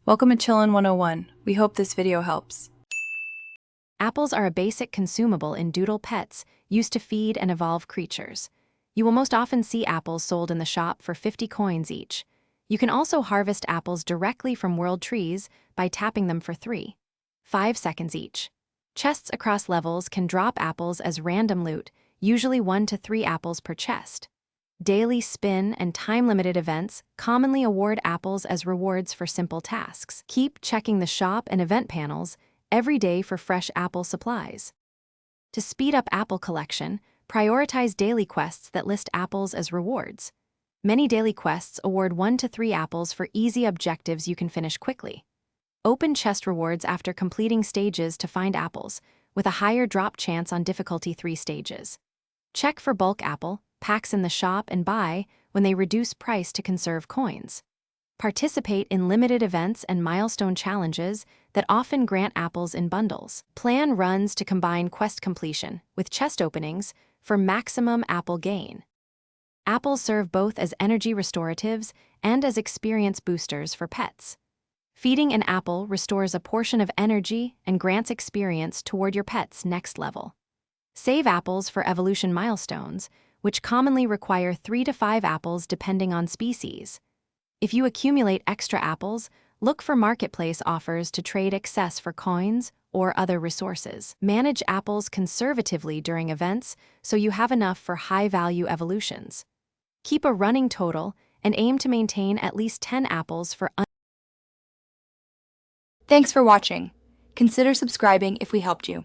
Welcome to Chillin' 101. We hope this video helps. Apples are a basic consumable in Doodle Pets, used to feed and evolve creatures. You will most often see apples sold in the shop for 50 coins each. You can also harvest apples directly from world trees by tapping them for 5 seconds each. Chests across levels can drop apples as random loot, usually 1 to 3 apples per chest. Daily spin and time-limited events commonly award apples as rewards for simple tasks. Keep checking the shop and event panels every day for fresh apple supplies. To speed up apple collection, prioritize daily quests that list apples as rewards. Many daily quests award 1 to 3 apples for easy objectives you can finish quickly. Open chest rewards after completing stages to find apples, with a higher drop chance on difficulty 3 stages. Check for bulk apple packs in the shop and buy when they reduce price to conserve coins. Participate in limited events and milestone challenges that often grant apples in bundles. Plan runs to combine quest completion with chest openings for maximum apple gain. Apples serve both as energy restoratives and as experience boosters for pets. Feeding an apple restores a portion of energy and grants experience toward your pet's next level. Save apples for evolution milestones, which commonly require 3 to 5 apples depending on species. If you accumulate extra apples, look for marketplace offers to trade excess for coins or other resources. Manage apples conservatively during events so you have enough for high-value evolutions. Keep a running total and aim to maintain at least 10 apples for Thanks for watching. Consider subscribing if we helped you.